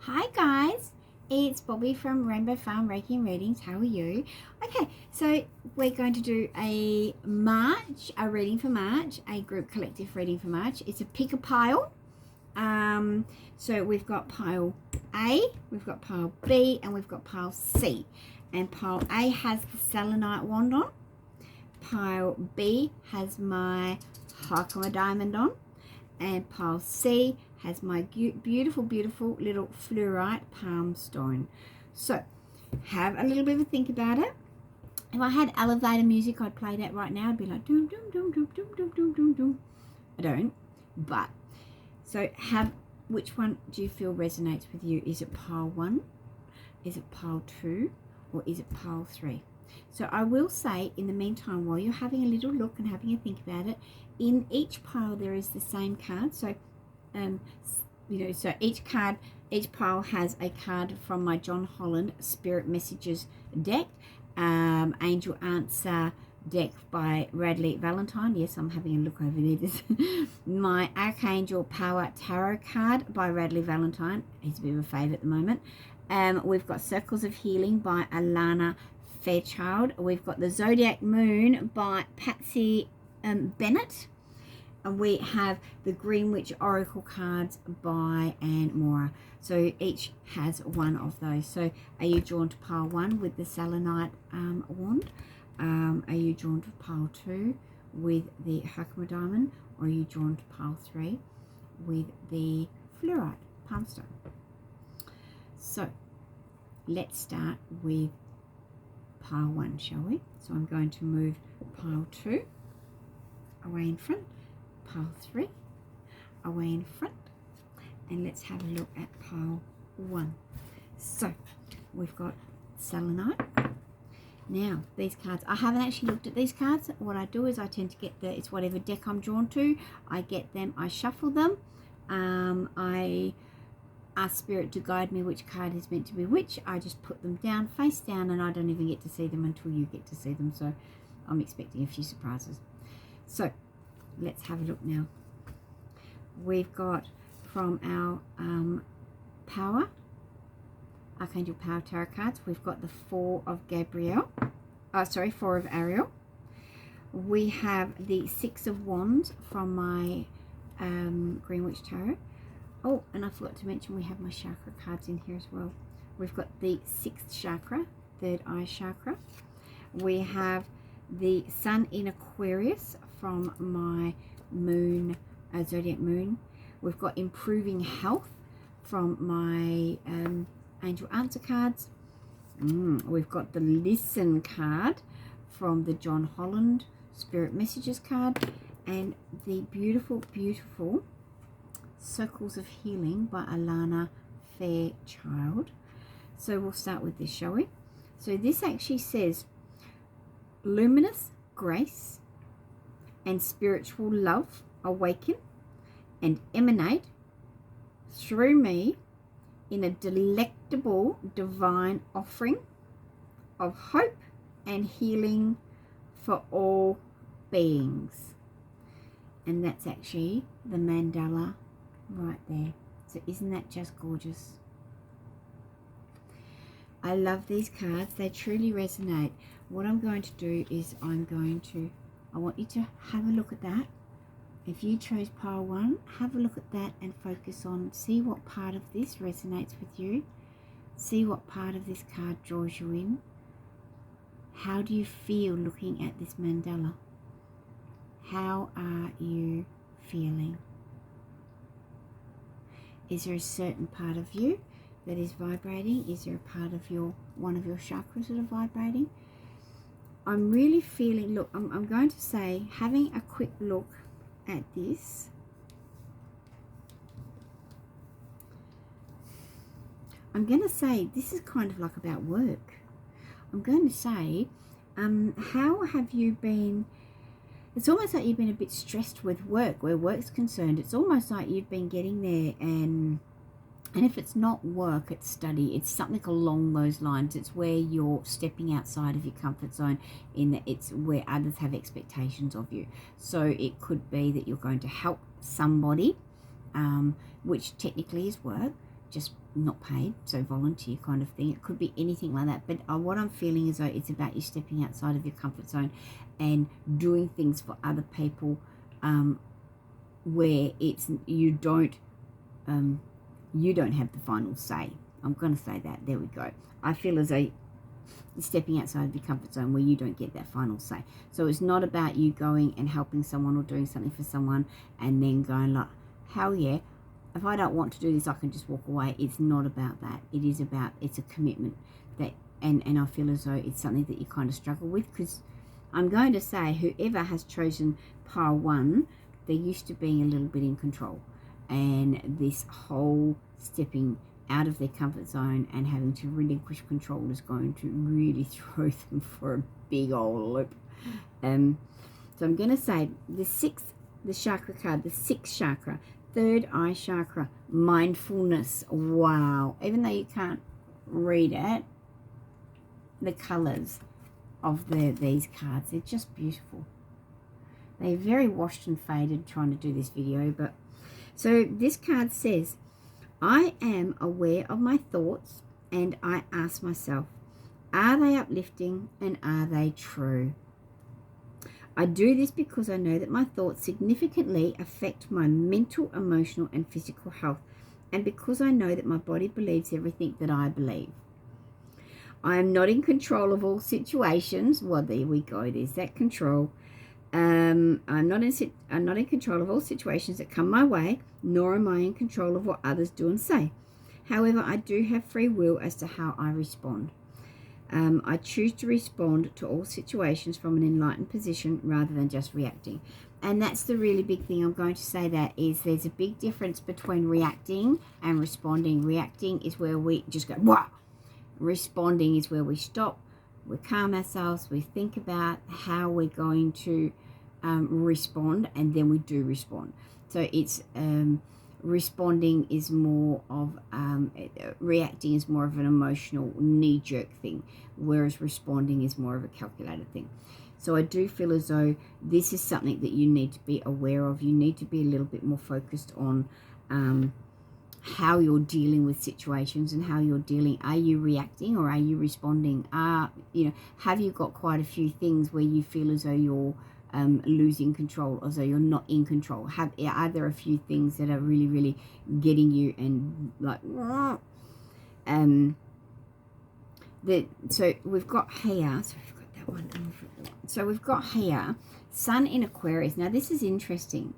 Hi guys, it's Bobbi from Rainbow Farm Reiki and Readings. How are you? Okay, so we're going to do a reading for March, a group collective reading for March. It's a pick a pile. So we've got pile A, we've got pile B, and we've got pile C. And pile A has the selenite wand on. Pile B has my Hakama diamond on. And pile C has my beautiful little fluorite palm stone. So have a little bit of a think about it. If I had elevator music, I'd play that right now. I'd be like doom doom doom doom doom doom doom doom doom. I don't, but so which one do you feel resonates with you? Is it pile 1? Is it pile 2? Or is it pile 3? So I will say, in the meantime, while you're having a little look and having a think about it, in each pile there is the same card. So, so each pile has a card from my John Holland Spirit Messages deck, Angel Answer deck by Radley Valentine. Yes, I'm having a look over there. This my Archangel Power Tarot card by Radley Valentine. He's a bit of a fave at the moment. We've got Circles of Healing by Alana Fairchild. We've got the Zodiac Moon by Patsy Bennett. And we have the Green Witch Oracle cards by Anne Mora. So each has one of those. So are you drawn to pile 1 with the selenite wand? Are you drawn to pile 2 with the Hakama diamond? Or are you drawn to pile 3 with the fluorite palm stone? So let's start with pile 1, shall we? So I'm going to move pile 2 away in front, pile 3 away in front, and let's have a look at pile 1. So we've got selenite. Now these cards, I haven't actually looked at these cards. What I do is I tend to get it's whatever deck I'm drawn to, I get them, I shuffle them, I ask Spirit to guide me which card is meant to be which. I just put them down, face down, and I don't even get to see them until you get to see them. So I'm expecting a few surprises. So let's have a look now. We've got from our Archangel Power Tarot cards, we've got the Four of Ariel. We have the Six of Wands from my Green Witch Tarot. Oh, and I forgot to mention we have my chakra cards in here as well. We've got the 6th chakra, third eye chakra. We have the Sun in Aquarius from my moon, Zodiac Moon. We've got Improving Health from my Angel Answer cards. We've got the Listen card from the John Holland Spirit Messages card. And the beautiful Circles of Healing by Alana Fairchild. So we'll start with this, shall we? So this actually says, luminous grace and spiritual love awaken and emanate through me in a delectable divine offering of hope and healing for all beings. And that's actually the mandala right there. So isn't that just gorgeous? I love these cards. They truly resonate. What I'm going to do is I want you to have a look at that. If you chose pile 1, have a look at that and focus on, see what part of this resonates with you. See what part of this card draws you in. How do you feel looking at this mandala? How are you feeling? Is there a certain part of you that is vibrating? Is there a part of one of your chakras that are vibrating? I'm really feeling, look, I'm going to say, having a quick look at this, I'm going to say this is kind of like about work. I'm going to say, how have you been? It's almost like you've been a bit stressed with work, where work's concerned. It's almost like you've been getting there, and if it's not work, it's study. It's something along those lines. It's where you're stepping outside of your comfort zone, in that it's where others have expectations of you. So it could be that you're going to help somebody, which technically is work. just not paid, so volunteer kind of thing. It could be anything like that. But what I'm feeling is though it's about you stepping outside of your comfort zone and doing things for other people, where it's you don't have the final say. I'm going to say that. There we go. I feel as though stepping outside of your comfort zone where you don't get that final say. So it's not about you going and helping someone or doing something for someone and then going like, hell yeah, if I don't want to do this, I can just walk away. It's not about that. It is about, it's a commitment that, and I feel as though it's something that you kind of struggle with, because I'm going to say whoever has chosen pile 1, they're used to being a little bit in control, and this whole stepping out of their comfort zone and having to relinquish control is going to really throw them for a big old loop. So I'm going to say the chakra card, the 6th chakra, 3rd eye chakra, mindfulness. Wow. Even though you can't read it, the colors of these cards, they're just beautiful. They're very washed and faded trying to do this video, but so this card says, I am aware of my thoughts and I ask myself, are they uplifting and are they true? I do this because I know that my thoughts significantly affect my mental, emotional and physical health, and because I know that my body believes everything that I believe. I am not in control of all situations. Well, there we go. There's that control. I'm not in control of all situations that come my way, nor am I in control of what others do and say. However, I do have free will as to how I respond. I choose to respond to all situations from an enlightened position rather than just reacting. And that's the really big thing I'm going to say, that is there's a big difference between reacting and responding. Reacting is where we just go, wow. Responding is where we stop, we calm ourselves, we think about how we're going to respond, and then we do respond. So it's responding is more of reacting is more of an emotional knee-jerk thing, whereas responding is more of a calculated thing. So I do feel as though this is something that you need to be aware of. You need to be a little bit more focused on how you're dealing with situations and how you're dealing. Are you reacting or are you responding? Have you got quite a few things where you feel as though you're losing control, as though you're not in control? Are there a few things that are really, really getting you and like, so we've got here, so we've got that one. So we've got here, Sun in Aquarius. Now this is interesting,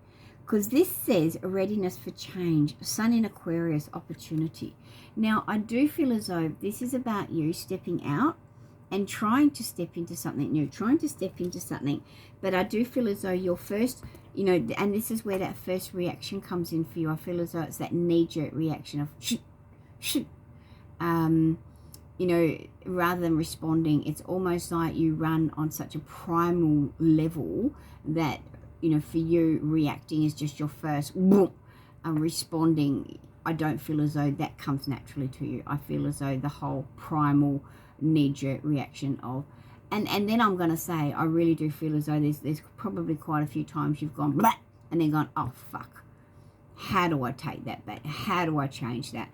because this says a readiness for change, Sun in Aquarius, opportunity. Now, I do feel as though this is about you stepping out and trying to step into something new, but I do feel as though your first, and this is where that first reaction comes in for you. I feel as though it's that knee-jerk reaction of shh, rather than responding. It's almost like you run on such a primal level that, for you, reacting is just your first, and responding, I don't feel as though that comes naturally to you. I feel as though the whole primal knee-jerk reaction of, and then I'm going to say, I really do feel as though there's probably quite a few times you've gone, blah, and then gone, oh, fuck, how do I take that back? How do I change that?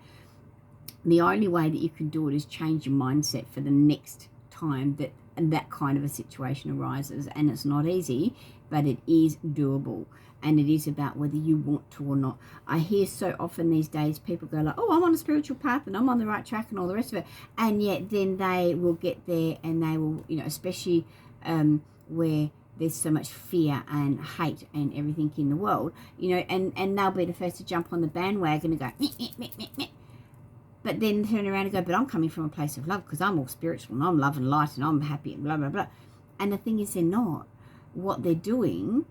The only way that you can do it is change your mindset for the next time that kind of a situation arises, and it's not easy, but it is doable, and it is about whether you want to or not. I hear so often these days people go like, oh, I'm on a spiritual path and I'm on the right track and all the rest of it, and yet then they will get there and they will, especially where there's so much fear and hate and everything in the world, and they'll be the first to jump on the bandwagon and go meh. But then turn around and go, but I'm coming from a place of love because I'm all spiritual and I'm love and light and I'm happy and blah, blah, blah. And the thing is, they're not. What they're doing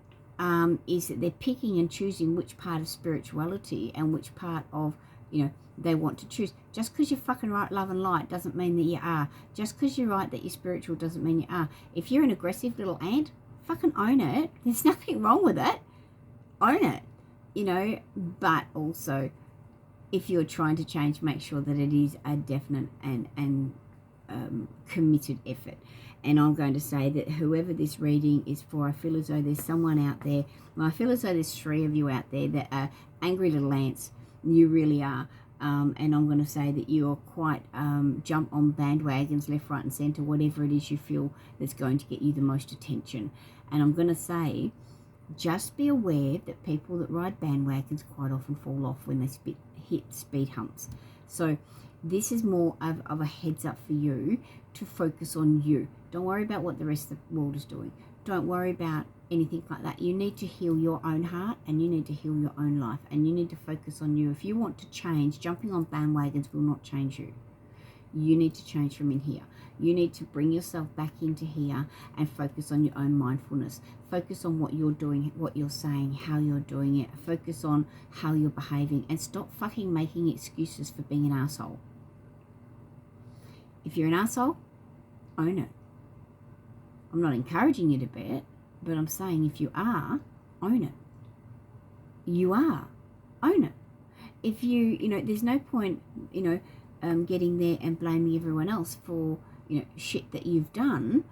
is that they're picking and choosing which part of spirituality and which part of, they want to choose. Just because you're fucking right, love and light, doesn't mean that you are. Just because you're right that you're spiritual doesn't mean you are. If you're an aggressive little ant, fucking own it. There's nothing wrong with it. Own it, but also, if you're trying to change, make sure that it is a definite and committed effort. And I'm going to say that whoever this reading is for, I feel as though there's someone out there, I feel as though there's 3 of you out there that are angry little ants. You really are. and I'm going to say that you are quite jump on bandwagons left, right and centre, whatever it is you feel that's going to get you the most attention. And I'm going to say, just be aware that people that ride bandwagons quite often fall off when they hit speed humps. So this is more of a heads up for you to focus on you. Don't worry about what the rest of the world is doing. Don't worry about anything like that. You need to heal your own heart, and you need to heal your own life, and you need to focus on you. If you want to change, jumping on bandwagons will not change you. You need to change from in here. You need to bring yourself back into here and focus on your own mindfulness. Focus on what you're doing, what you're saying, how you're doing it. Focus on how you're behaving, and stop fucking making excuses for being an asshole. If you're an asshole, own it. I'm not encouraging you to be it, but I'm saying if you are, own it. You are. Own it. If you there's no point, getting there and blaming everyone else for, shit that you've done,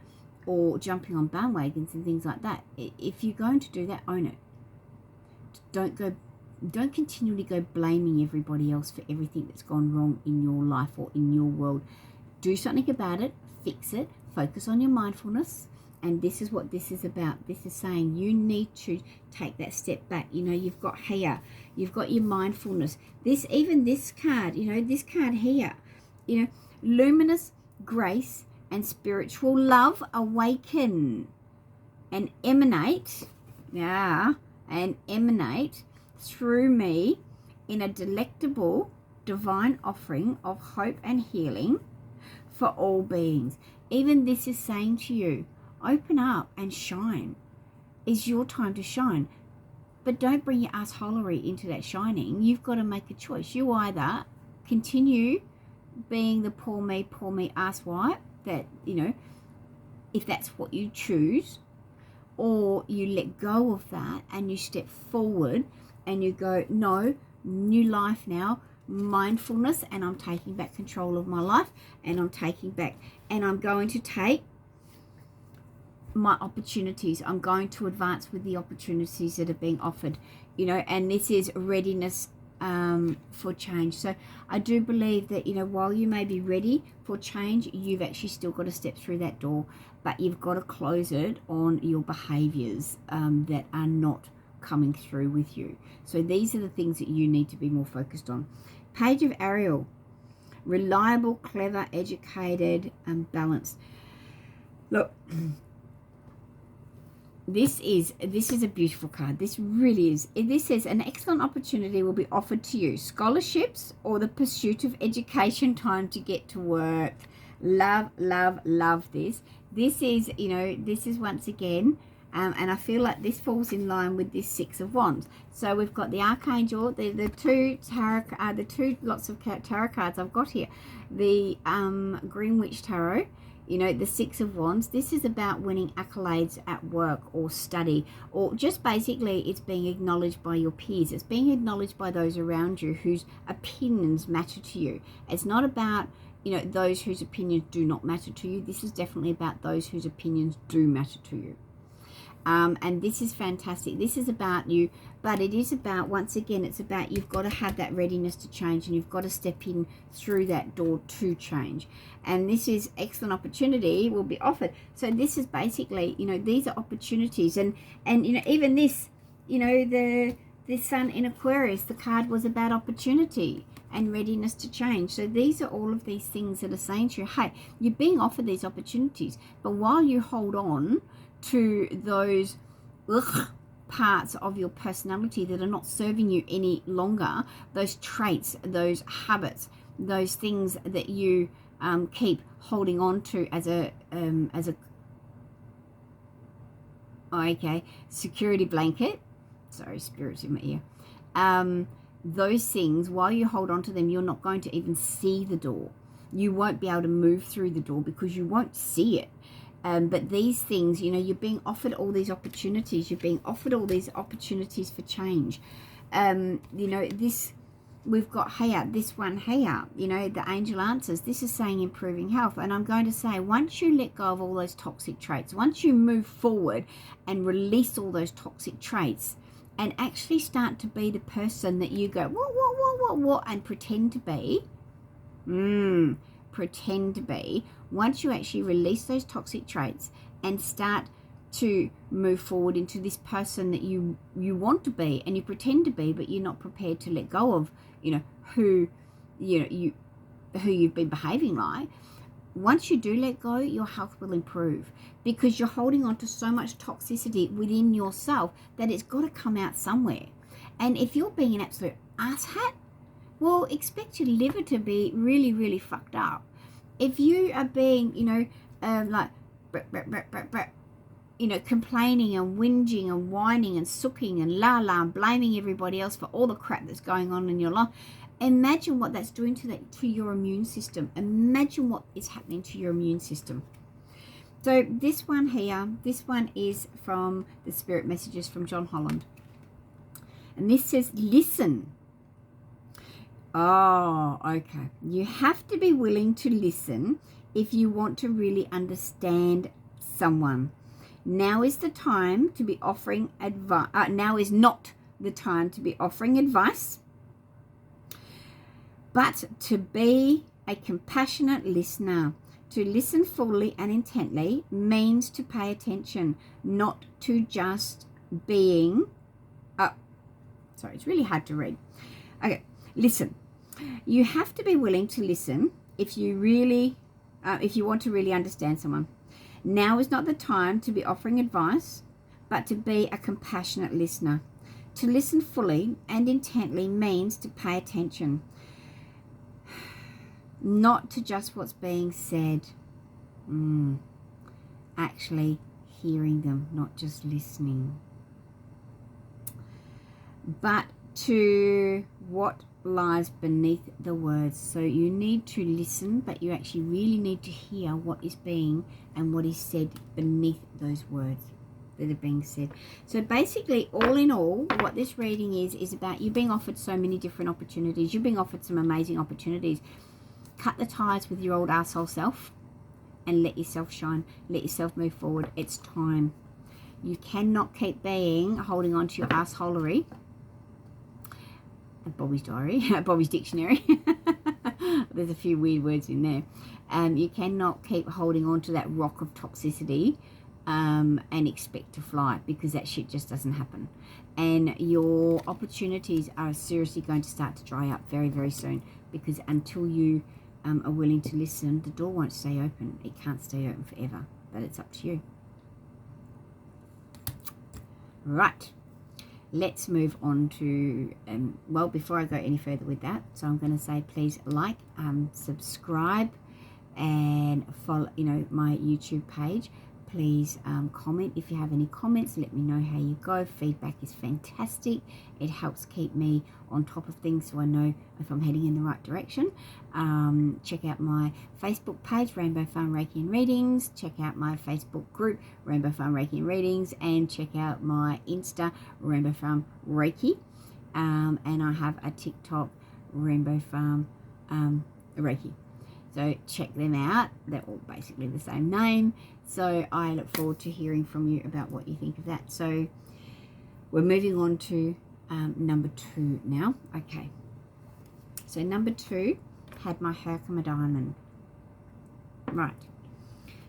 or jumping on bandwagons and things like that. If you're going to do that, own it. Don't continually go blaming everybody else for everything that's gone wrong in your life or in your world. Do something about it, fix it, focus on your mindfulness. And this is what this is about. This is saying you need to take that step back. You've got here, you've got your mindfulness. This card, this card here, luminous grace and spiritual love awaken and emanate, through me in a delectable divine offering of hope and healing for all beings. Even this is saying to you, open up and shine. It's your time to shine. But don't bring your assholery into that shining. You've got to make a choice. You either continue being the poor me asswipe, that, if that's what you choose, or you let go of that and you step forward and you go, no, new life now, mindfulness, and I'm taking back control of my life, and I'm going to take my opportunities. I'm going to advance with the opportunities that are being offered, and this is readiness for change. So I do believe that, while you may be ready for change, you've actually still got to step through that door, but you've got to close it on your behaviors that are not coming through with you. So these are the things that you need to be more focused on. Page of Ariel, reliable, clever, educated, and balanced. Look, this is a beautiful card. This really is. This says an excellent opportunity will be offered to you. Scholarships or the pursuit of education, time to get to work. Love, love, love this. This is, this is once again, and I feel like this falls in line with this Six of Wands. So we've got the Archangel, the two tarot, the two lots of tarot cards I've got here. The Green Witch Tarot, the Six of Wands. This is about winning accolades at work or study, or just basically it's being acknowledged by your peers. It's being acknowledged by those around you whose opinions matter to you. It's not about, those whose opinions do not matter to you. This is definitely about those whose opinions do matter to you. And this is fantastic. This is about you, but it is about, once again, it's about you've got to have that readiness to change, and you've got to step in through that door to change. And this is excellent opportunity will be offered. So this is basically, these are opportunities, and even this, the Sun in Aquarius, the card was about opportunity and readiness to change. So these are all of these things that are saying to you, hey, you're being offered these opportunities, but while you hold on to those parts of your personality that are not serving you any longer, those traits, those habits, those things that you keep holding on to as a security blanket. Sorry, spirits in my ear. Those things, while you hold on to them, you're not going to even see the door. You won't be able to move through the door because you won't see it. But these things, you're being offered all these opportunities. You're being offered all these opportunities for change. This, we've got here, this one here, the angel answers. This is saying improving health. And I'm going to say, once you let go of all those toxic traits, once you move forward and release all those toxic traits, and actually start to be the person that you go, what, and pretend to be. Pretend to be. Once you actually release those toxic traits and start to move forward into this person that you want to be, and you pretend to be, but you're not prepared to let go of, who you've been behaving like. Once you do let go, your health will improve, because you're holding on to so much toxicity within yourself that it's got to come out somewhere. And if you're being an absolute asshat, well, expect your liver to be really, really fucked up. If you are being, complaining and whinging and whining and sooking and and blaming everybody else for all the crap that's going on in your life, imagine what that's doing to your immune system. Imagine what is happening to your immune system. So this one here, this one is from the Spirit Messages from John Holland. And this says, listen. Oh, okay. You have to be willing to listen if you want to really understand someone. Now is the time to be offering advice. Now is not the time to be offering advice, but to be a compassionate listener. To listen fully and intently means to pay attention, not to just being. Sorry, it's really hard to read. Okay, listen. You have to be willing to listen if you want to really understand someone. Now is not the time to be offering advice, but to be a compassionate listener. To listen fully and intently means to pay attention, not to just what's being said. Actually hearing them, not just listening. But to what lies beneath the words. So you need to listen, but you actually really need to hear what is being and what is said beneath those words that are being said. So basically, all in all, what this reading is about you being offered so many different opportunities. You're being offered some amazing opportunities. Cut the ties with your old asshole self and let yourself shine. Let yourself move forward. It's time. You cannot keep holding on to your assholery. Bobbi's diary, Bobbi's dictionary. There's a few weird words in there. You cannot keep holding on to that rock of toxicity and expect to fly, because that shit just doesn't happen. And your opportunities are seriously going to start to dry up very, very soon, because until you are willing to listen, the door won't stay open. It can't stay open forever, but it's up to you. Right. Let's move on to, before I go any further with that, so I'm going to say please like, subscribe, and follow, my YouTube page. Please comment. If you have any comments, let me know how you go. Feedback is fantastic. It helps keep me on top of things so I know if I'm heading in the right direction. Check out my Facebook page, Rainbow Farm Reiki and Readings. Check out my Facebook group, Rainbow Farm Reiki and Readings. And check out my Insta, Rainbow Farm Reiki. And I have a TikTok, Rainbow Farm Reiki. So check them out. They're all basically the same name. So I look forward to hearing from you about what you think of that. So we're moving on to number 2 now. Okay. So number 2 had my Herkimer diamond. Right.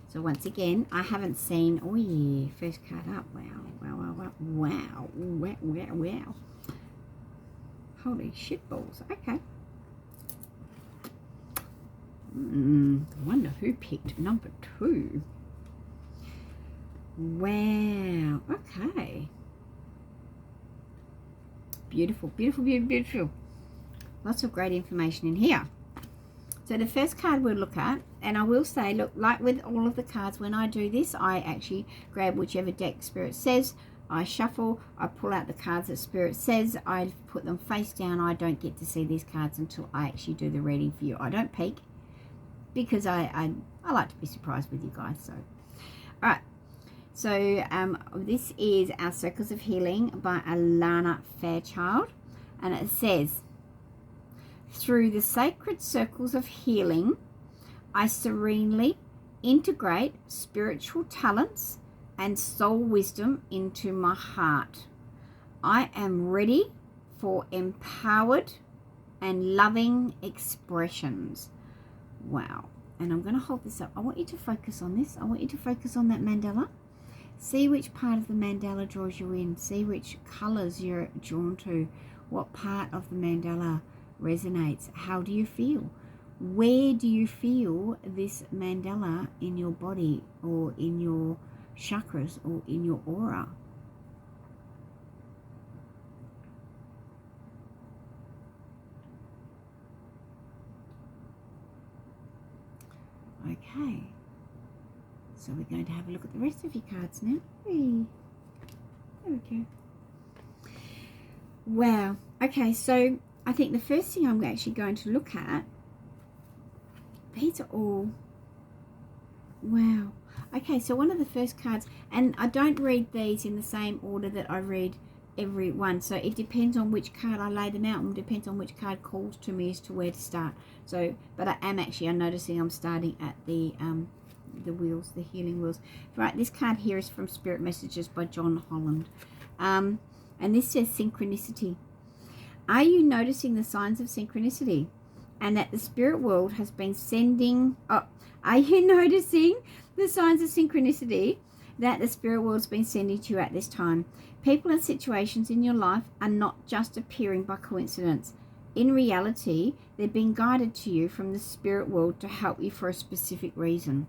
So once again, I haven't seen, oh yeah, first card up. Wow. Holy shit balls. Okay. I wonder who picked number 2. Wow. Okay. Beautiful. Lots of great information in here. So the first card we'll look at, and I will say, look, like with all of the cards, when I do this, I actually grab whichever deck Spirit says. I shuffle, I pull out the cards that Spirit says, I put them face down. I don't get to see these cards until I actually do the reading for you. I don't peek, because I like to be surprised with you guys. So, all right. So this is Our Circles of Healing by Alana Fairchild. And it says, through the sacred circles of healing, I serenely integrate spiritual talents and soul wisdom into my heart. I am ready for empowered and loving expressions. Wow. And I'm going to hold this up. I want you to focus on this. I want you to focus on that mandala. See which part of the mandala draws you in. See which colors you're drawn to. What part of the mandala resonates. How do you feel? Where do you feel this mandala in your body or in your chakras or in your aura? Okay, so we're going to have a look at the rest of your cards now. Hey. There we go. Wow. Okay, so I think the first thing I'm actually going to look at, these are all, wow. Okay, so one of the first cards, and I don't read these in the same order that I read every one, so it depends on which card I lay them out, and depends on which card calls to me as to where to start. So, but I'm noticing I'm starting at the wheels, the healing wheels. Right, this card here is from Spirit Messages by John Holland, and this says synchronicity. Are you noticing the signs of synchronicity, and that the spirit world has been sending? Are you noticing the signs of synchronicity that the spirit world's been sending to you at this time? People and situations in your life are not just appearing by coincidence. In reality, they're being guided to you from the spirit world to help you for a specific reason.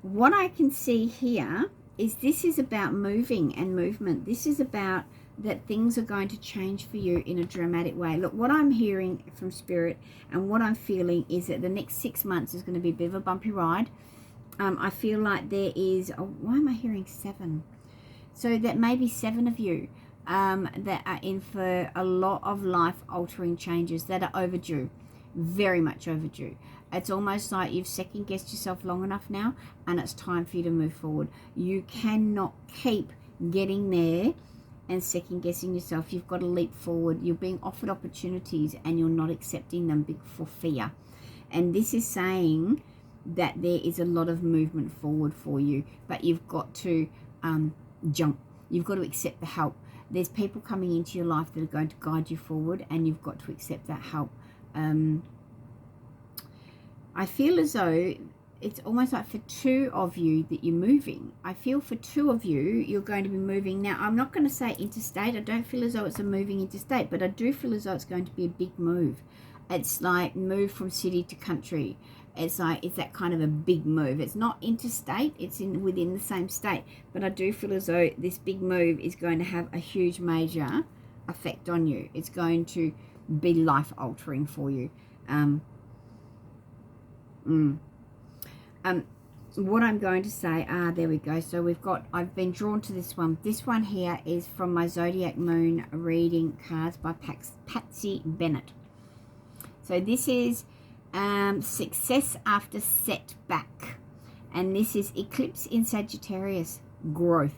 What I can see here is this is about moving and movement. This is about that things are going to change for you in a dramatic way. Look, what I'm hearing from Spirit and what I'm feeling is that the next 6 months is going to be a bit of a bumpy ride. I feel like there is, why am I hearing 7? So that maybe 7 of you that are in for a lot of life-altering changes that are overdue, very much overdue. It's almost like you've second-guessed yourself long enough now, and it's time for you to move forward. You cannot keep getting there and second-guessing yourself. You've got to leap forward. You're being offered opportunities, and you're not accepting them for fear. And this is saying that there is a lot of movement forward for you, but you've got to jump. You've got to accept the help. There's people coming into your life that are going to guide you forward, and you've got to accept that help. I feel as though it's almost like for 2 of you that you're moving. I feel for 2 of you, you're going to be moving. Now, I'm not going to say interstate. I don't feel as though it's a moving interstate, but I do feel as though it's going to be a big move. It's like move from city to country. It's like, it's that kind of a big move. It's not interstate, it's within the same state. But I do feel as though this big move is going to have a huge, major effect on you. It's going to be life-altering for you. What I'm going to say, there we go. So I've been drawn to this one. This one here is from my Zodiac Moon reading cards by Patsy Bennett. So this is success after setback, and this is eclipse in Sagittarius, growth.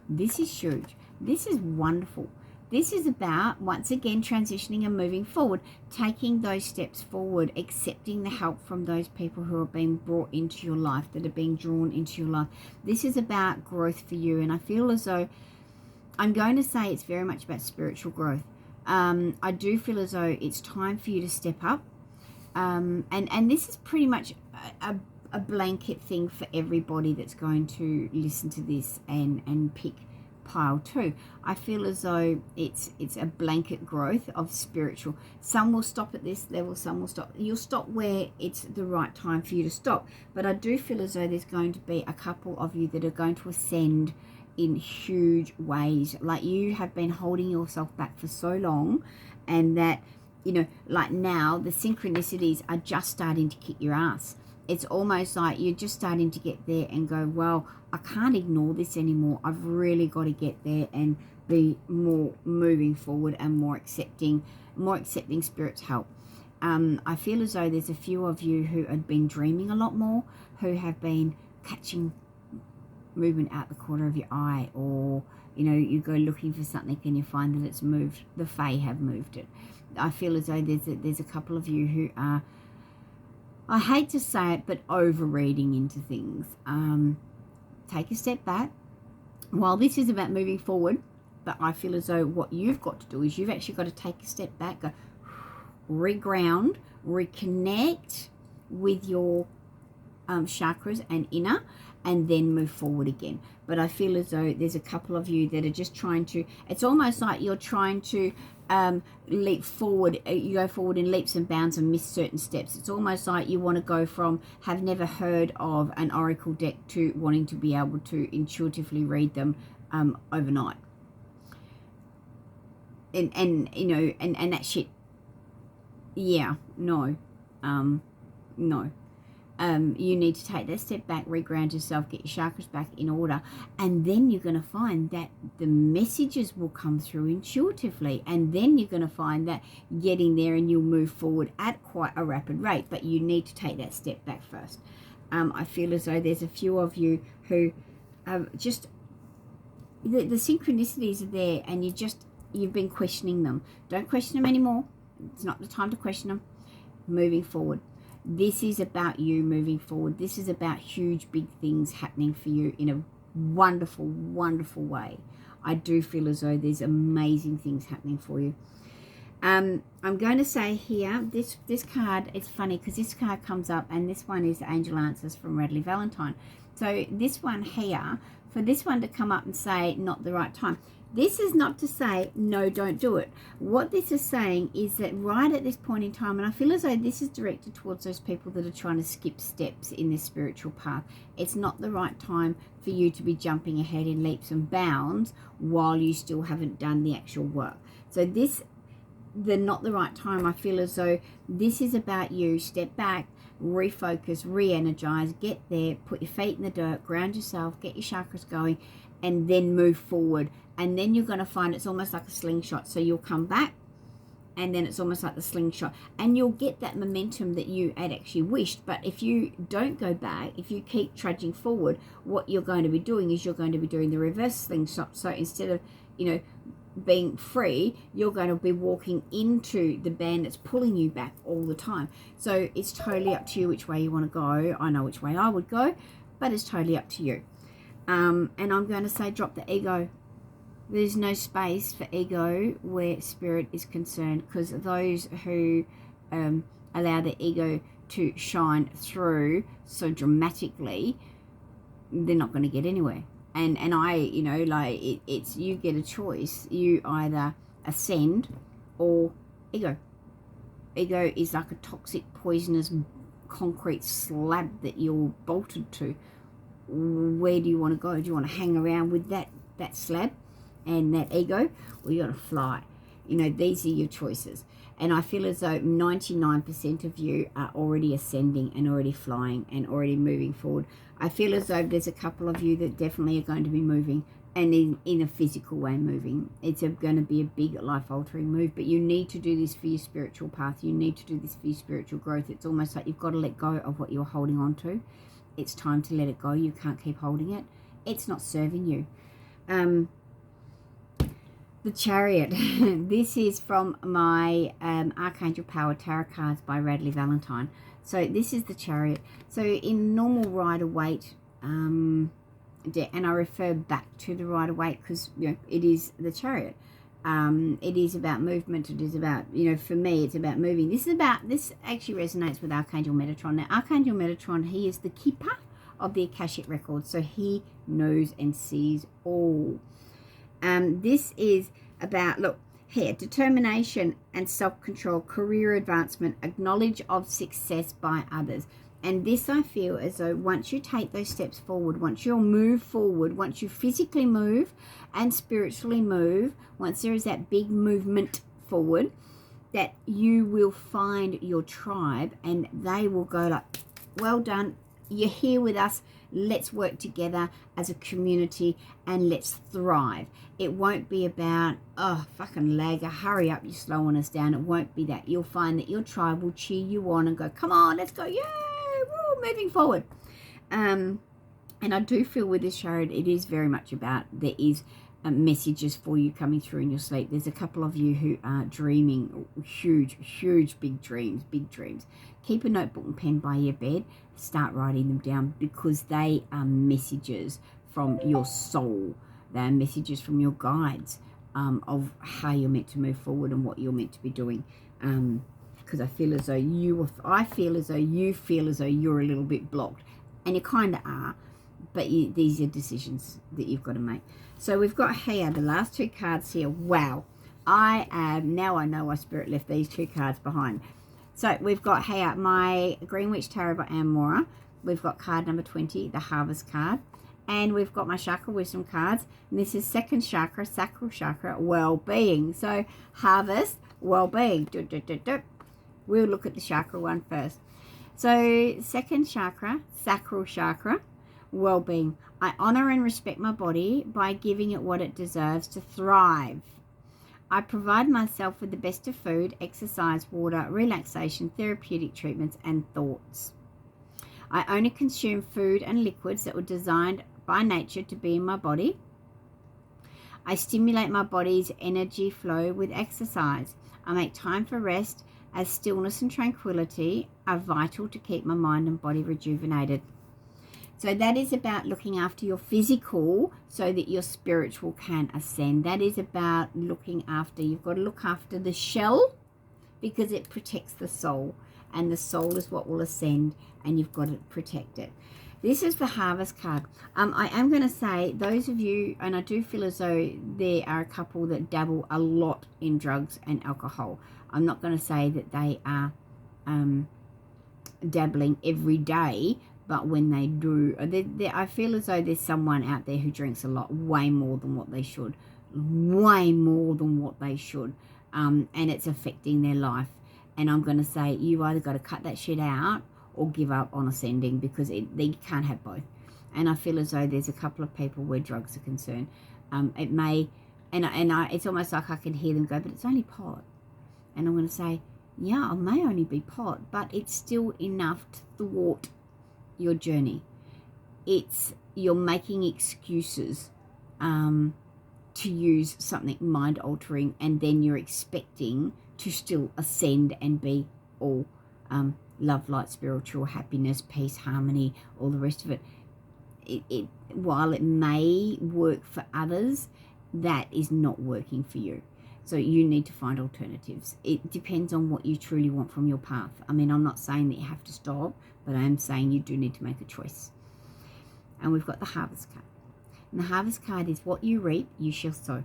This is huge. This is wonderful. This is about, once again, transitioning and moving forward, taking those steps forward, accepting the help from those people who are being brought into your life, that are being drawn into your life. This is about growth for you, and I feel as though I'm going to say it's very much about spiritual growth. I do feel as though it's time for you to step up. And this is pretty much a blanket thing for everybody that's going to listen to this and pick pile 2. I feel as though it's a blanket growth of spiritual. Some will stop at this level, some will stop. You'll stop where it's the right time for you to stop. But I do feel as though there's going to be a couple of you that are going to ascend in huge ways. Like you have been holding yourself back for so long, and that, you know, like now the synchronicities are just starting to kick your ass. It's almost like you're just starting to get there and go, well, I can't ignore this anymore. I've really got to get there and be more moving forward and more accepting Spirit's help. I feel as though there's a few of you who have been dreaming a lot more, who have been catching movement out the corner of your eye, or, you know, you go looking for something and you find that it's moved. The Fae have moved it. I feel as though there's a couple of you who are, I hate to say it, but overreading into things. Take a step back. While this is about moving forward, but I feel as though what you've got to do is you've actually got to take a step back, go reground, reconnect with your chakras and inner, and then move forward again. But I feel as though there's a couple of you that are just trying to, it's almost like you're trying to leap forward. You go forward in leaps and bounds and miss certain steps. It's almost like you want to go from have never heard of an oracle deck to wanting to be able to intuitively read them overnight. And you know, and that shit, yeah, no. No. You need to take that step back, reground yourself, get your chakras back in order, and then you're going to find that the messages will come through intuitively, and then you're going to find that getting there and you'll move forward at quite a rapid rate, but you need to take that step back first. I feel as though there's a few of you who just, the synchronicities are there, and you've been questioning them. Don't question them anymore. It's not the time to question them. Moving forward. This is about you moving forward. This is about huge, big things happening for you in a wonderful, wonderful way. I do feel as though there's amazing things happening for you. I'm going to say here, this card, it's funny because this card comes up, and this one is Angel Answers from Radley Valentine. So this one here, for this one to come up and say not the right time, this is not to say, no, don't do it. What this is saying is that right at this point in time, and I feel as though this is directed towards those people that are trying to skip steps in this spiritual path. It's not the right time for you to be jumping ahead in leaps and bounds while you still haven't done the actual work. So not the right time, I feel as though this is about you. Step back, refocus, re-energize, get there, put your feet in the dirt, ground yourself, get your chakras going, and then move forward. And then you're going to find it's almost like a slingshot. So you'll come back, and then it's almost like the slingshot, and you'll get that momentum that you had actually wished. But if you don't go back, if you keep trudging forward, what you're going to be doing is you're going to be doing the reverse slingshot. So instead of, you know, being free, you're going to be walking into the band that's pulling you back all the time. So it's totally up to you which way you want to go. I know which way I would go, but it's totally up to you. And I'm going to say drop the ego. There's no space for ego where spirit is concerned, because those who allow the ego to shine through so dramatically, they're not going to get anywhere. And I, you know, like it's you get a choice. You either ascend or ego. Ego is like a toxic, poisonous concrete slab that you're bolted to. Where do you want to go? Do you want to hang around with that slab and that ego, or you got to fly? You know, these are your choices. And I feel as though 99% of you are already ascending and already flying and already moving forward. I feel as though there's a couple of you that definitely are going to be moving, and in a physical way moving. It's going to be a big life-altering move, but you need to do this for your spiritual path. You need to do this for your spiritual growth. It's almost like you've got to let go of what you're holding on to. It's time to let it go. You can't keep holding it. It's not serving you. The Chariot. This is from my Archangel Power Tarot cards by Radley Valentine. So this is the Chariot. So in normal Rider-Waite, and I refer back to the Rider-Waite because, you know, it is the Chariot. It is about movement. It is about, you know, for me, it's about moving. This actually resonates with Archangel Metatron. Now, Archangel Metatron, he is the keeper of the Akashic records, so he knows and sees all. This is about, look here, determination and self-control, career advancement, acknowledge of success by others. And this, I feel as though once you take those steps forward, once you'll move forward, once you physically move and spiritually move, once there is that big movement forward, that you will find your tribe, and they will go like, well done, you're here with us, let's work together as a community and let's thrive. It won't be about, oh, fucking lagger, hurry up, you're slowing us down. It won't be that. You'll find that your tribe will cheer you on and go, come on, let's go, yay, woo, moving forward. And I do feel with this Chariot, it is very much about, there is messages for you coming through in your sleep. There's a couple of you who are dreaming huge, big dreams. Keep a notebook and pen by your bed. Start writing them down, because they are messages from your soul. They are messages from your guides. of how you're meant to move forward and what you're meant to be doing. Because I feel as though you feel as though you're a little bit blocked, and you kind of are, but these are decisions that you've got to make. So we've got here the last two cards here. Wow, I know why Spirit left these two cards behind. So we've got here my Green Witch Tarot by Anne Mora. We've got card number 20, the Harvest card. And we've got my Chakra Wisdom cards. And this is second chakra, sacral chakra, well-being. So Harvest, well-being. We'll look at the chakra one first. So second chakra, sacral chakra, well-being. I honor and respect my body by giving it what it deserves to thrive. I provide myself with the best of food, exercise, water, relaxation, therapeutic treatments, and thoughts. I only consume food and liquids that were designed by nature to be in my body. I stimulate my body's energy flow with exercise. I make time for rest, as stillness and tranquility are vital to keep my mind and body rejuvenated. So that is about looking after your physical so that your spiritual can ascend. That is about looking after, you've got to look after the shell because it protects the soul. And the soul is what will ascend, and you've got to protect it. This is the Harvest card. I am going to say, those of you, and I do feel as though there are a couple that dabble a lot in drugs and alcohol. I'm not going to say that they are dabbling every day, but when they do, I feel as though there's someone out there who drinks a lot, way more than what they should. Way more than what they should. And it's affecting their life. And I'm going to say, you either got to cut that shit out or give up on ascending, because they can't have both. And I feel as though there's a couple of people where drugs are concerned. It may, it's almost like I can hear them go, but it's only pot. And I'm going to say, yeah, it may only be pot, but it's still enough to thwart your journey. You're making excuses to use something mind altering, and then you're expecting to still ascend and be all love, light, spiritual, happiness, peace, harmony, all the rest of it. While it may work for others, that is not working for you. So you need to find alternatives. It depends on what you truly want from your path. I mean, I'm not saying that you have to stop, but I am saying you do need to make a choice. And we've got the Harvest card. And the Harvest card is, what you reap, you shall sow.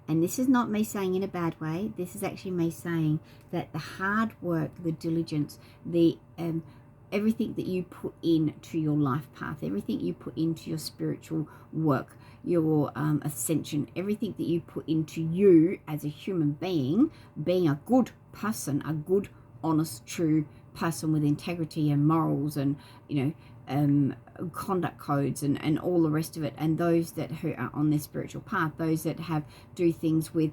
And this is not me saying in a bad way. This is actually me saying that the hard work, the diligence, the everything that you put into your life path, everything you put into your spiritual work, your ascension, everything that you put into you as a human being a good person, a good, honest, true person with integrity and morals and, conduct codes and all the rest of it. And those who are on their spiritual path, those that do things with,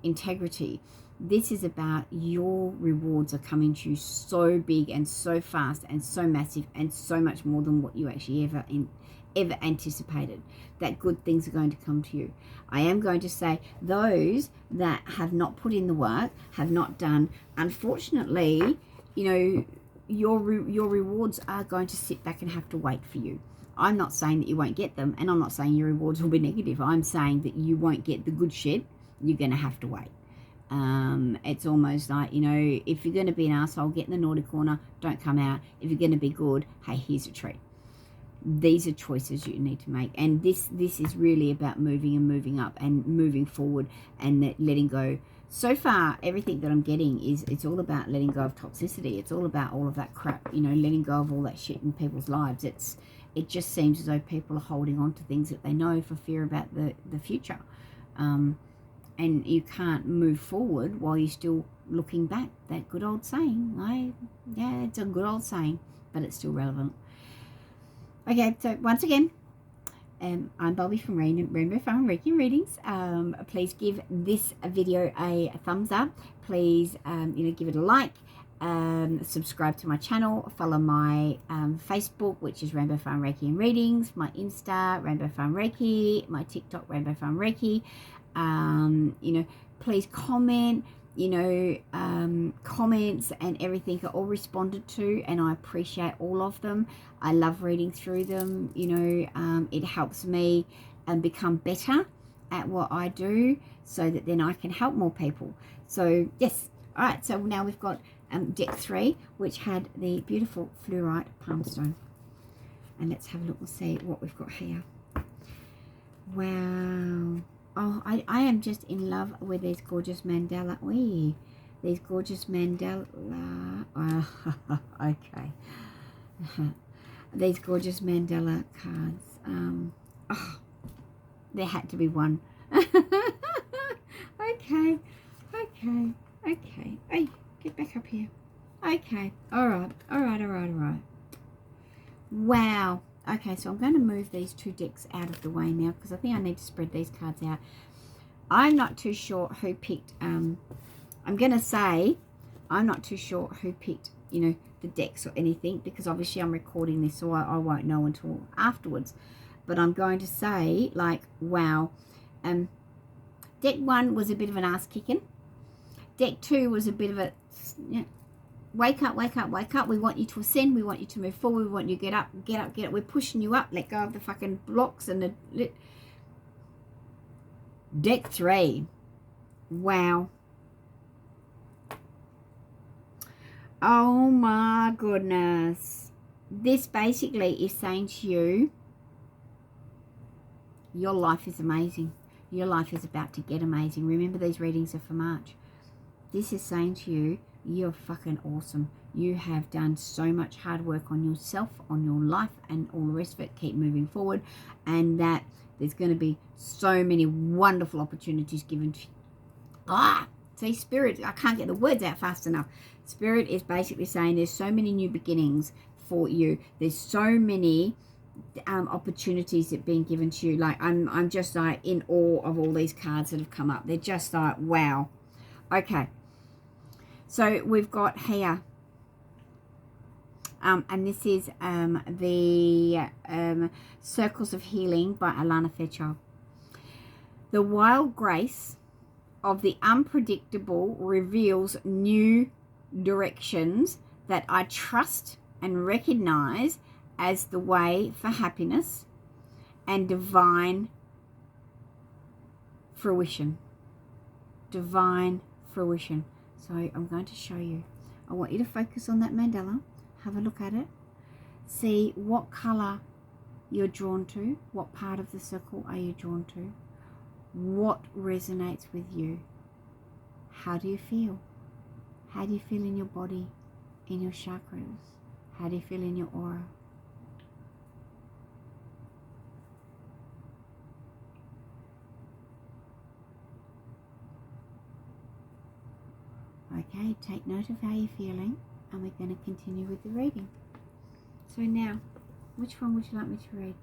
integrity. This is about your rewards are coming to you so big and so fast and so massive and so much more than what you actually ever anticipated, that good things are going to come to you. I am going to say those that have not put in the work, have not done, unfortunately, your rewards are going to sit back and have to wait for you. I'm not saying that you won't get them, and I'm not saying your rewards will be negative. I'm saying that you won't get the good shit. You're going to have to wait. It's almost like, if you're going to be an asshole, get in the naughty corner, don't come out. If you're going to be good, hey, here's a treat. These are choices you need to make, and this is really about moving up and moving forward and letting go. So far, everything that I'm getting it's all about letting go of toxicity. It's all about all of that crap, letting go of all that shit in people's lives. It just seems as though people are holding on to things that they know for fear about the future. And you can't move forward while you're still looking back. That good old saying. It's a good old saying, but it's still relevant. Okay, so once again, I'm Bobbi from Rainbow Farm Reiki Readings. Please give this video a thumbs up. Please, give it a like. Subscribe to my channel. Follow my Facebook, which is Rainbow Farm Reiki and Readings. My Insta, Rainbow Farm Reiki. My TikTok, Rainbow Farm Reiki. Please comment. Comments and everything are all responded to, and I appreciate all of them. I love reading through them. It helps me become better at what I do so that then I can help more people. So yes. All right, so now we've got deck 3, which had the beautiful fluorite palmstone. And let's have a look and see what we've got here. Wow. Oh, I am just in love with these gorgeous mandala. Wee, these gorgeous mandala. Okay. These gorgeous mandala cards. Oh, there had to be one. Okay. Hey, get back up here. Okay. All right. Wow. Okay, so I'm going to move these 2 decks out of the way now because I think I need to spread these cards out. I'm not too sure who picked, I'm going to say I'm not too sure who picked, the decks or anything, because obviously I'm recording this, so I won't know until afterwards. But I'm going to say, like, wow. Deck 1 was a bit of an ass kicking. Deck 2 was a bit of a, wake up. We want you to ascend. We want you to move forward. We want you to get up. We're pushing you up. Let go of the fucking blocks and the... Deck 3. Wow. Oh my goodness. This basically is saying to you, your life is amazing. Your life is about to get amazing. Remember, these readings are for March. This is saying to you, you're fucking awesome. You have done so much hard work on yourself, on your life, and all the rest of it. Keep moving forward. And that there's going to be so many wonderful opportunities given to you. See, Spirit, I can't get the words out fast enough. Spirit is basically saying there's so many new beginnings for you. There's so many opportunities that are being given to you. Like, I'm just like in awe of all these cards that have come up. They're just like, wow. Okay. So we've got here, and this is the Circles of Healing by Alana Fairchild. The wild grace of the unpredictable reveals new directions that I trust and recognize as the way for happiness and divine fruition. Divine fruition. So I'm going to show you. I want you to focus on that mandala. Have a look at it. See what color you're drawn to. What part of the circle are you drawn to? What resonates with you? How do you feel? How do you feel in your body, in your chakras? How do you feel in your aura? Okay, take note of how you're feeling, and we're going to continue with the reading. So now, which one would you like me to read?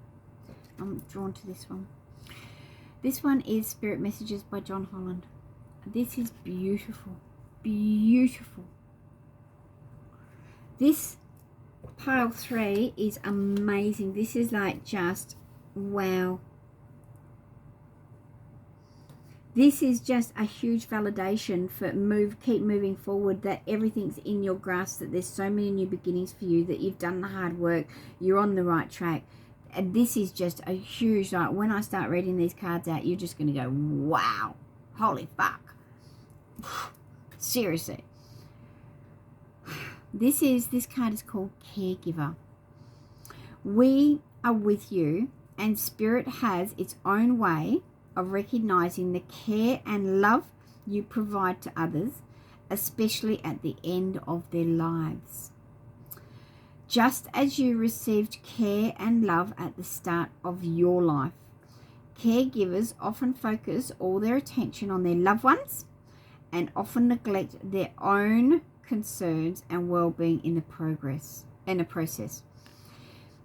I'm drawn to this one. This one is Spirit Messages by John Holland. This is beautiful, beautiful. This pile 3 is amazing. This is like just wow. This is just a huge validation for keep moving forward, that everything's in your grasp, that there's so many new beginnings for you, that you've done the hard work, you're on the right track. And this is just a huge, like, when I start reading these cards out, you're just going to go, wow, holy fuck. Seriously. This card is called Caregiver. We are with you, and Spirit has its own way of recognizing the care and love you provide to others, especially at the end of their lives. Just as you received care and love at the start of your life, caregivers often focus all their attention on their loved ones and often neglect their own concerns and well-being in the process.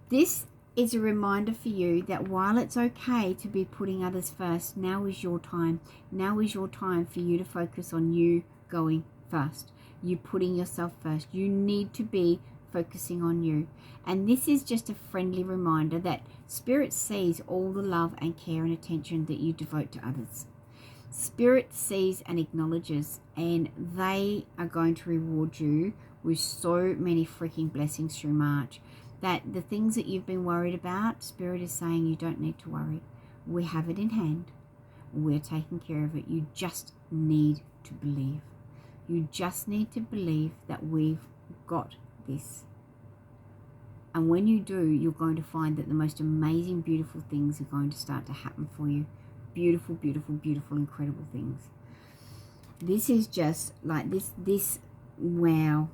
This is a reminder for you that while it's okay to be putting others first, now is your time. Now is your time for you to focus on you going first. You putting yourself first. You need to be focusing on you. And this is just a friendly reminder that Spirit sees all the love and care and attention that you devote to others. Spirit sees and acknowledges, and they are going to reward you with so many freaking blessings through March. That the things that you've been worried about, Spirit is saying you don't need to worry. We have it in hand. we're taking care of it. You just need to believe. You just need to believe that we've got this. And when you do, you're going to find that the most amazing, beautiful things are going to start to happen for you. Beautiful, beautiful, beautiful, incredible things. This is just like this, wow.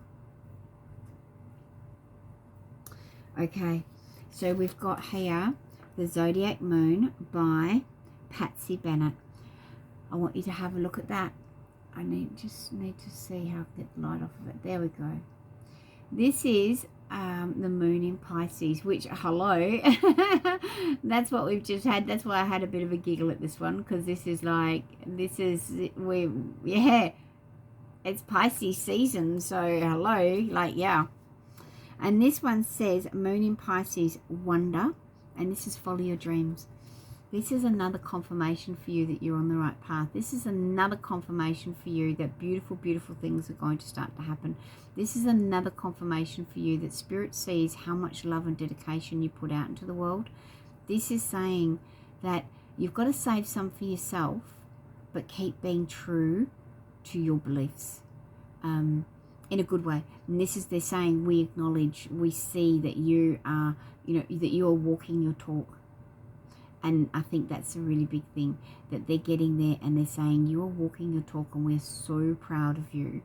Okay, so we've got here The Zodiac Moon by Patsy Bennett. I want you to have a look at that. I just need to see how I get the light off of it. There we go. This is the moon in Pisces, which, hello, that's what we've just had. That's why I had a bit of a giggle at this one, because this is, yeah, it's Pisces season, so hello, like, yeah. And this one says, moon in Pisces, wonder, and this is follow your dreams. This is another confirmation for you that you're on the right path. This is another confirmation for you that beautiful, beautiful things are going to start to happen. This is another confirmation for you that Spirit sees how much love and dedication you put out into the world. This is saying that you've got to save some for yourself, but keep being true to your beliefs in a good way. And this is, they're saying, we acknowledge, we see that you are, that you are walking your talk. And I think that's a really big thing, that they're getting there and they're saying, you are walking your talk and we're so proud of you.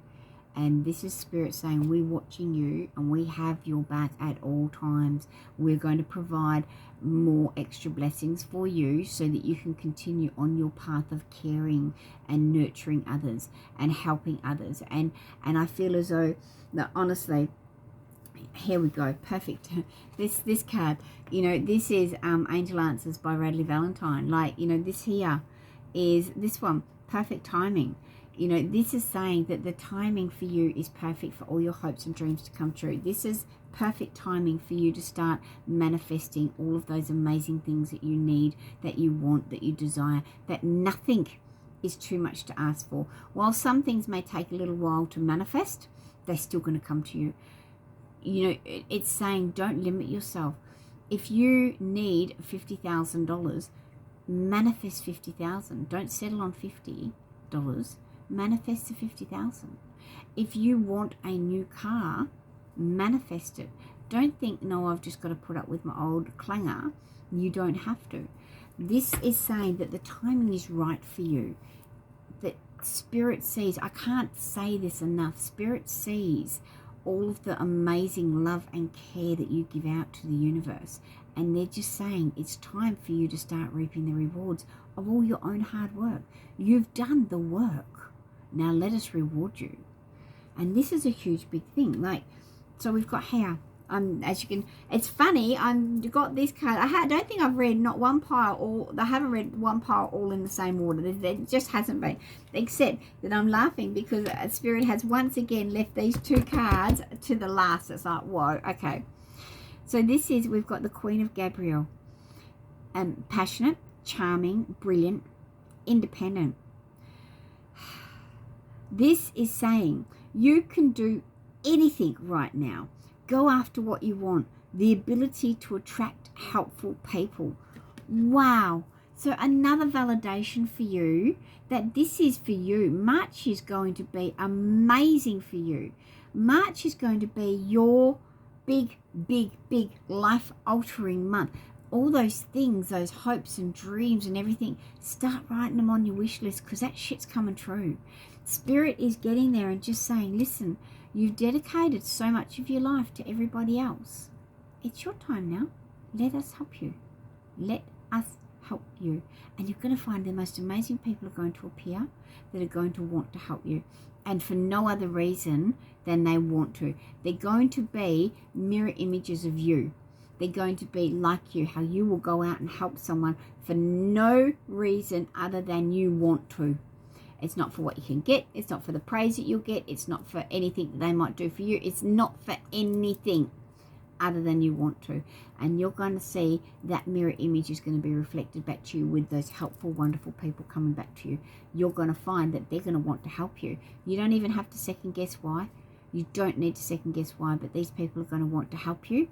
And this is Spirit saying, we're watching you and we have your back at all times. We're going to provide more extra blessings for you so that you can continue on your path of caring and nurturing others and helping others. And I feel as though that, honestly, here we go, perfect. This card, this is Angel Answers by Radley Valentine. This here is this one, perfect timing. This is saying that the timing for you is perfect for all your hopes and dreams to come true. This is perfect timing for you to start manifesting all of those amazing things that you need, that you want, that you desire, that nothing is too much to ask for. While some things may take a little while to manifest, they're still going to come to you. It's saying, don't limit yourself. If you need $50,000, manifest $50,000. Don't settle on $50. Manifest the $50,000. If you want a new car, manifest it. Don't think, no, I've just got to put up with my old clanger. You don't have to. This is saying that the timing is right for you. That Spirit sees, I can't say this enough, Spirit sees all of the amazing love and care that you give out to the universe. And they're just saying it's time for you to start reaping the rewards of all your own hard work. You've done the work. Now let us reward you. And this is a huge, big thing. So we've got here. As you can, it's funny. You got this card. I don't think I've read not one pile all. I haven't read one pile all in the same order. There just hasn't been. Except that I'm laughing because Spirit has once again left these two cards to the last. It's like, whoa, okay. So this is, we've got the Queen of Gabriel. Passionate, charming, brilliant, independent. This is saying you can do anything right now. Go after what you want. The ability to attract helpful people. Wow. So another validation for you that this is for you. March is going to be amazing for you. March is going to be your big, big, big life-altering month. All those things, those hopes and dreams and everything, start writing them on your wish list because that shit's coming true. Spirit is getting there and just saying, listen, you've dedicated so much of your life to everybody else. It's your time now. Let us help you. Let us help you. And you're going to find the most amazing people are going to appear that are going to want to help you. And for no other reason than they want to. They're going to be mirror images of you. They're going to be like you, how you will go out and help someone for no reason other than you want to. It's not for what you can get. It's not for the praise that you'll get. It's not for anything that they might do for you. It's not for anything other than you want to. And you're going to see that mirror image is going to be reflected back to you with those helpful, wonderful people coming back to you. You're going to find that they're going to want to help you. You don't even have to second guess why. You don't need to second guess why, but these people are going to want to help you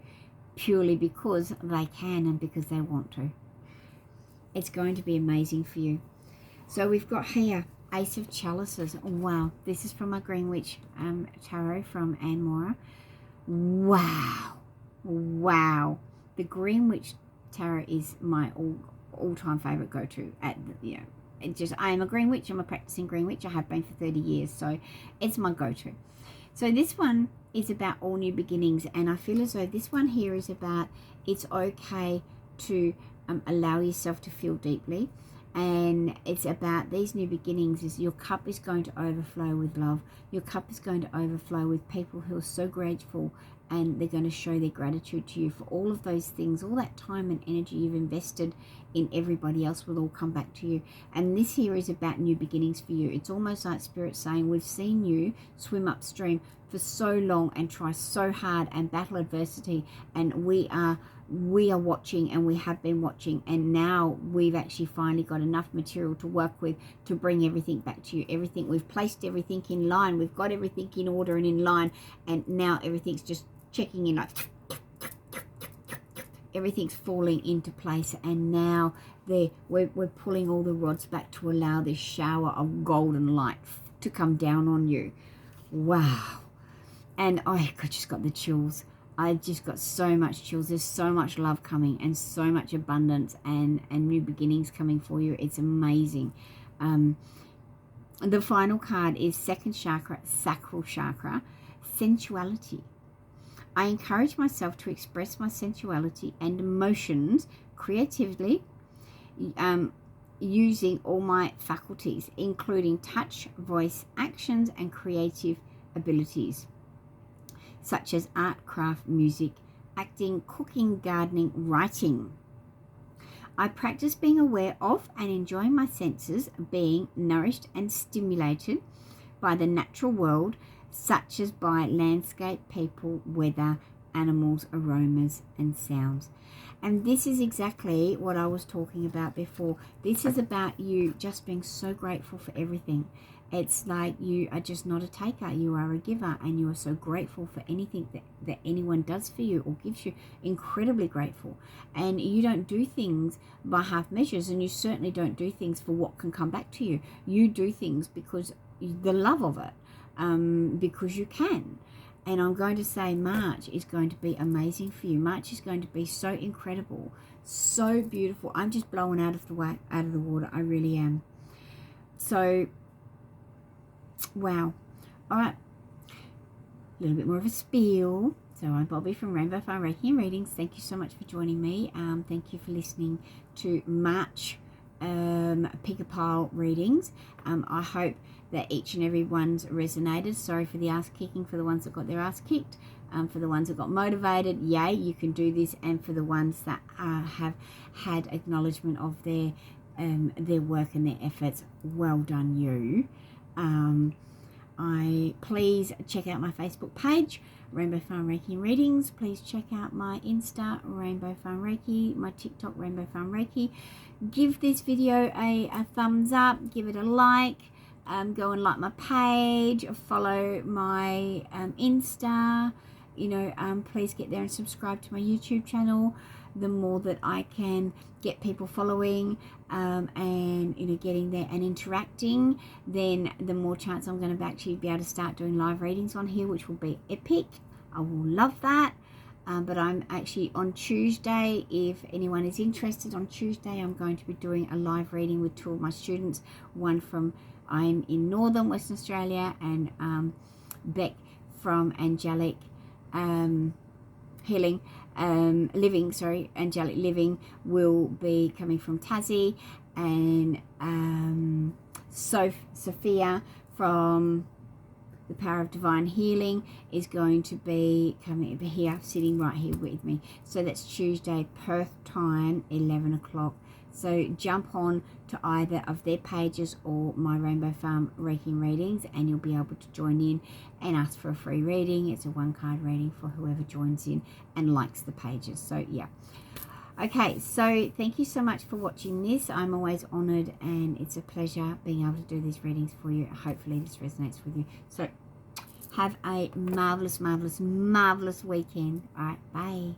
purely because they can and because they want to. It's going to be amazing for you. So we've got here Ace of Chalices. Wow, this is from my Green Witch Tarot from Anne Mora. Wow, wow. The Green Witch Tarot is my all-time favorite go-to. I am a Green Witch. I'm a practicing Green Witch. I have been for 30 years, so it's my go-to. So this one is about all new beginnings, and I feel as though this one here is about it's okay to allow yourself to feel deeply, and it's about these new beginnings. Is your cup is going to overflow with love. Your cup is going to overflow with people who are so grateful, and they're going to show their gratitude to you for all of those things. All that time and energy you've invested in everybody else will all come back to you. And this here is about new beginnings for you. It's almost like Spirit saying, we've seen you swim upstream for so long and try so hard and battle adversity, and we are watching, and we have been watching, and now we've actually finally got enough material to work with to bring everything back to you. Everything, we've placed everything in line, we've got everything in order and in line, and now everything's just checking in, like everything's falling into place, and now we're pulling all the rods back to allow this shower of golden light to come down on you. Wow. And I just got the chills. I just got so much chills. There's so much love coming, and so much abundance and new beginnings coming for you. It's amazing. The final card is second chakra, sacral chakra, sensuality. I encourage myself to express my sensuality and emotions creatively, using all my faculties, including touch, voice, actions, and creative abilities, such as art, craft, music, acting, cooking, gardening, writing. I practice being aware of and enjoying my senses, being nourished and stimulated by the natural world, such as by landscape, people, weather, animals, aromas, and sounds. And this is exactly what I was talking about before. This is about you just being so grateful for everything. It's like you are just not a taker, you are a giver, and you are so grateful for anything that anyone does for you or gives you. Incredibly grateful. And you don't do things by half measures, and you certainly don't do things for what can come back to you. You do things because the love of it, because you can. And I'm going to say March is going to be amazing for you. March is going to be so incredible, so beautiful. I'm just blowing out of the water. I really am. So, wow. All right. A little bit more of a spiel. So I'm Bobbi from Rainbow Fire Reiki and Readings. Thank you so much for joining me. Thank you for listening to March pick a pile readings. I hope that each and every one's resonated. Sorry for the ass kicking for the ones that got their ass kicked. For the ones that got motivated, yay, you can do this. And for the ones that have had acknowledgement of their work and their efforts, well done you. Please check out my Facebook page, Rainbow Farm Reiki and Readings. Please check out my Insta, Rainbow Farm Reiki, my TikTok, Rainbow Farm Reiki. Give this video a thumbs up, give it a like. Go and like my page, follow my Insta. Please get there and subscribe to my YouTube channel. The more that I can get people following and getting there and interacting, then the more chance I'm going to actually be able to start doing live readings on here, which will be epic. I will love that. But I'm actually on Tuesday, if anyone is interested, on Tuesday I'm going to be doing a live reading with two of my students. I'm in Northern Western Australia, and Beck from Angelic Angelic Living will be coming from Tassie, and Sophia from The Power of Divine Healing is going to be coming over here, sitting right here with me. So that's Tuesday, Perth time, 11 o'clock. So jump on to either of their pages or my Rainbow Farm Reiki and Readings, and you'll be able to join in and ask for a free reading. It's a one-card reading for whoever joins in and likes the pages. So, yeah. Okay, so thank you so much for watching this. I'm always honoured, and it's a pleasure being able to do these readings for you. Hopefully this resonates with you. So have a marvellous, marvellous, marvellous weekend. All right, bye.